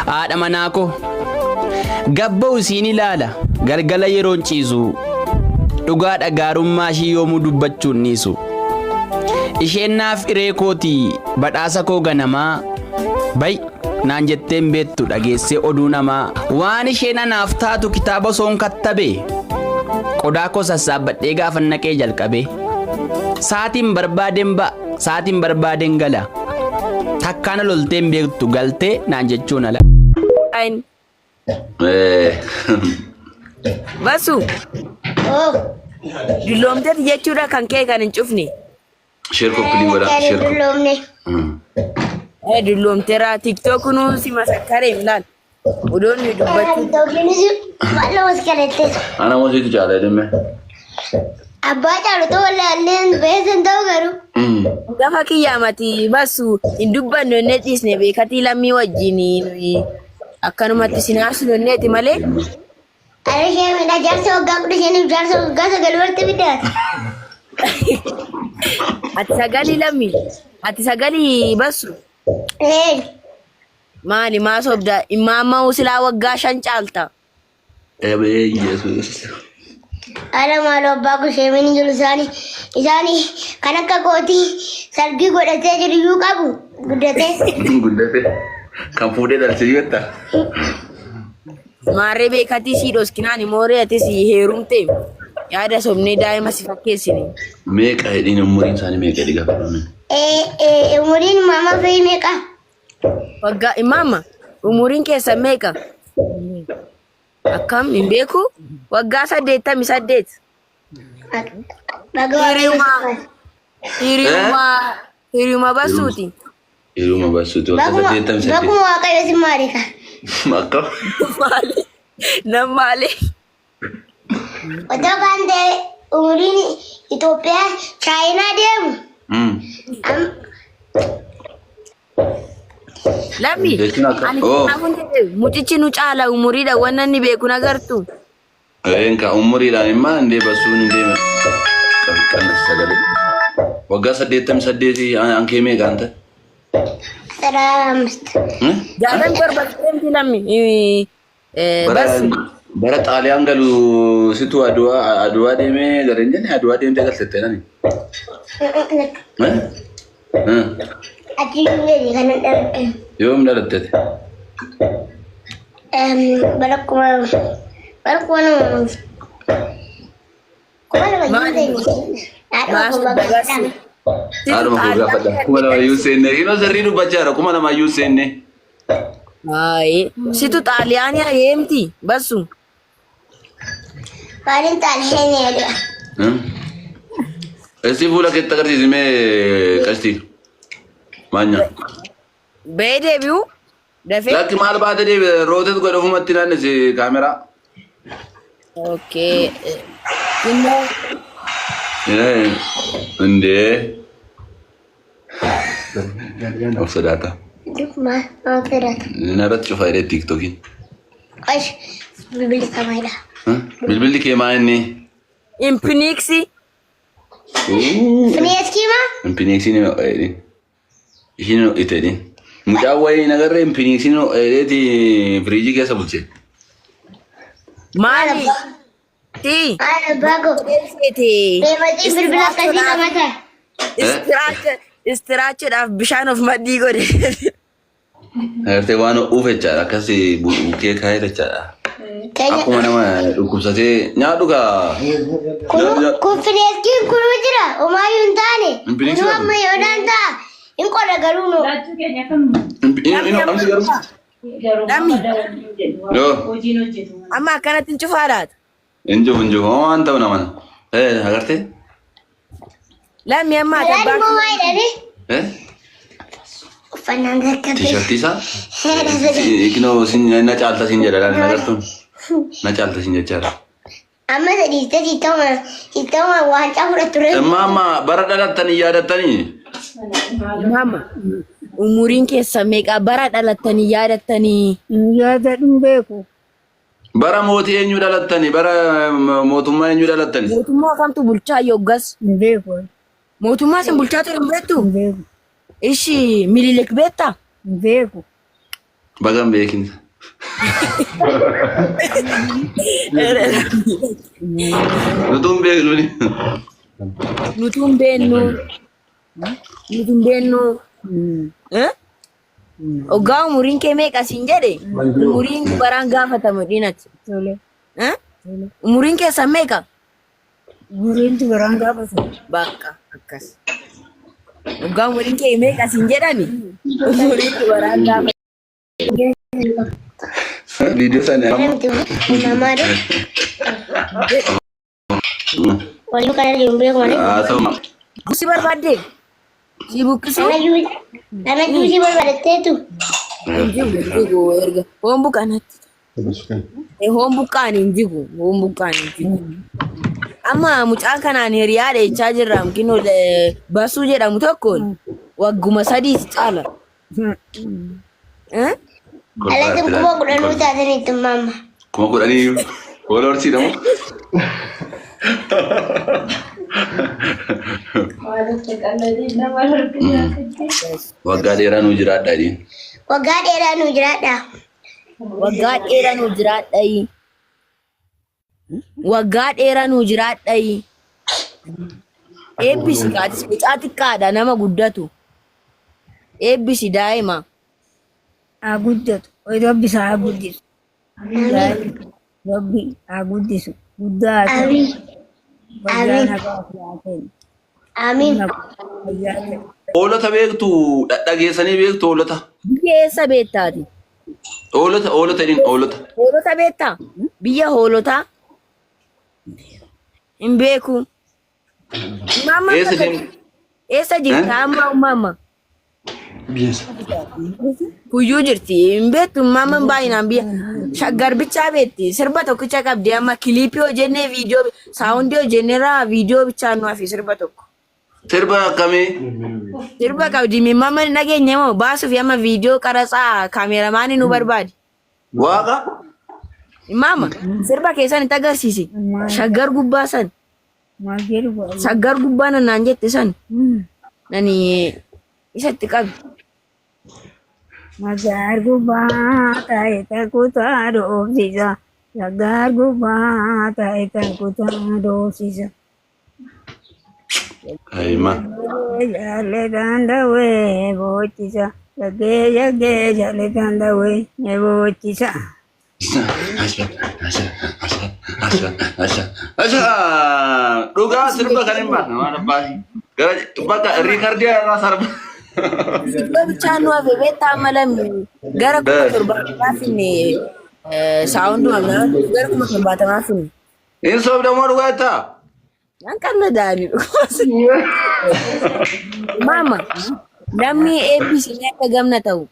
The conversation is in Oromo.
Haadha manaa koo gabba'u isiin ilaala galgala yeroon ciisu dhugaadha gaarummaa ishii yoomuu dubbachuun niisu. Isheen naaf hiree kootii badhaasa koo ganamaa bay naan jetteen beettu dhageessee oduu namaa. Waan isheen anaaf taatu kitaaba soon kattabe qodaa koo sassaabadhee gaafa naqee jalqabe. Saatiin barbaadeen ba'a saatiin barbaadeen gala takkaana lolteen beektu galtee naan jechuun ala. Basu. Oh. Dulloomte jechuudha kan kee kan hin cufne. Shirko pilih wala shirko. Dulloomteera TikTok nu si masakkare milan. Udoon ni dubbatu. Wala waskalete. Ana mau itu jalan itu meh. Abba jalu to wala len besen tahu garu. Gafa kiyamati basu hin dubbanno netis ne beekati lammi wajjini nuyi. Akkanumatti sinaasu nonneti malee. Are sheme da jarso gabdu shene jarso gasa galwarte bidat. Ati sagali lammi. Ati sagali basu. Maali maa sobda imama usila waggaa 5 caalta. Yesus. Ala malo bagu sheme ni jiru isani kanaka koti salgi godate jiru yuqabu gudate. Gudate. Kan fuudhee dhalche jetta. Maarree beekati si dhoskinaani mooree ati si heerumte yaada somnee daa'ima si fakkeessine. Meeqa hedhiin umuriin isaanii meeqa dhiga fedhame? Umuriin mama fa'i meeqa? Waggaa imama umuriin keessa meeqa? Akkam hin beeku waggaa 88. Hiriyuma basuuti. Hiriyuma basuuti waggaa 88. Bakuma waaqayyo si maarika. Maka? Maali? Nam maali? Otoo kan ta'e umuriin Itoophiyaa Chaayinaa deemu. Lammi ani kanaafun jedhe mucichi nu caala umuriidha waan inni beeku nagartu. Enka umuriidhaan immoo indee basuun indee kan sagalee. Waggaa 88 ankee meeqa anta? Jalan berbakti lammi. Bara Xaaliyaan galu situ adua deemee garenjani adua deemtee galtettee nani. Achi ni kan dalatte. Yoom dhalattete? Barakuma nama. Aduma ko gaafadha. Kuma nama yuusenne. Ino sirrii dubbachaa kuma nama yuusenne. Ay, situ Xaaliyaanii ayeemti basu. Kaalin Xaaliyaanii ada. Esi fuula keetti agarsiisimee qasti. Maanya. Beede biu. Dafee. Lakki maal baate deebi rootet godhe ofumatti naannesi kaameraa. Okay. Inno. Indee. Of sodaata. Dukma maafirata. Narratti cufa jedhee tiktokiin. Ash bilbilli kamaidha. Bilbilli kee maa inni? Infinixi. Fineeski ma? Infinixi ni jedhin. Ishiin itti jedhin. Mucaa wayii nagarree Infinixi ni jedheeti firiijii keessa bulche. Maali? Ti. Ala bago. Deematii bilbila akkasii qabata. Istiraachidhaaf bishaan of maddii godhe. Agartee waan uuf jechaadha akkasii bukkee kaa'ee jechaadha. Akkuma nama dhukkubsatee nyaadhu gaa. Kun fineeskiin kun jira homaayyuu hin taane. Kun amma yoodaan ta'a. Hin qoda garuu noo. Dhammi. Yoo. Amma akkanatti hin cufaadhaat. Injufu waan ta'u nama. Agartee? Lammi amma Alaani moo maayidhaani? Uffannaan akka T-shirtii isaa? Ikinoo na caalta siin jedha nagartuun. Na caalta siin jechaadha. Amma sadhiiste sittama waancaa fudhatture. Amma bara dhalattanii yaadattanii? Mama. Umuriin keessa meeqa bara dhalattanii yaadattanii? Yaadadhuun beeku. Bara mootii eenyu dhalattanii? Bara mootummaa eenyu dhalattanii? Mootummaa kamtu bulchaa yoggas? Beeku. Mootummaa sin bulchaa ture hin beektu? Beeku. Ishi Minilik beektaa? Beeku. Bagam beekin. Nutum beeknu ni. Nutuun beennu. Nutuun beennu. Ogaa umuriin kee meeqa siin jedhe? Umuriin baraan gaafatamu dhinati. Umuriin keessan meeqa? Umuriin baraan gaafatamu. Bakka akkas. Ogaa umuriin kee meeqa siin jedhani? Umuriin baraan gaafatamu. Video sana. Nama ada. Walau kalian jumpa kemana? Sama. Si barbaade. Si bukisu. Anak cuci berbeda tu. Injigu erga. Hom bukanat. Hom bukan injigu. Hom bukan injigu. Amma mucaan kanaan hiriyaadha jechaa jirra mukino basuu jedhamu tokkoon wagguma sadii caala. Alatin kuma kudhan taatan itu mama. Kuma kudhanii wal horsiidhamu. Waggaa dheeraa nu jiraadha jedhiin. Waggaa dheeraa nu jiraadha. Waggaa dheeraa nu jiraadha. Waggaa dheeraa nu jiraadha. Eebbisi kaatis mucaa xiqqaadha nama guddatu. Eebbisi daa'ima. Haa guddatu. Rabbi isaa haa guddisu. Rabbi haa guddisu. Guddaa haa ta'u. Baay'ee nagaa fi haa ta'u. Amin. Hoolota beektu dhaggeessanii beektu hoolota. Biyya eessa beektaati? Hoolota jedhin hoolota. Hoolota beektaa? Biyya hoolotaa? Hin beeku. Mama eessa jirta amma mama? Kuyyuu jirti. Hin beektu mama baay'inaan biyya shaggar bichaa beekti. Sirba tokkicha qabdi amma kiliipii hojjennee viidiyoo saawundii hojjenneerraa viidiyoo bichaa nu hafi sirba tokko. Sirba akkamii? Sirba qabdi mama nageenya moo baasuuf amma viidiyoo qaraxaa kaameeramaanii nu barbaadi. Waaqa? Mama sirba keessan itti agarsiisi. Shaggar gubbaa san. Maal jedhu Shaggar gubbaa naan jette san. Nani isatti qabi. Shaggar gubbaa ta'e takutaa dhoofsisa. Shaggar gubbaa ta'e takutaa dhoofsisa. Ayma. Jaalletaan dawee boochisa. Yaggee jaalletaan dawee ne boochisa. Dhugaa sirba kan hin baafne waan abbaatii. Gara bakka riikardiyaa irraa sarba. Sirba bichaa nu hafe beektaa malam gara 17 finne saawunduma gara 17 finne. Inni soofdamoo dhugaa jettaa? Nan kan daani Mama namni eebbisi akka gamna ta'u.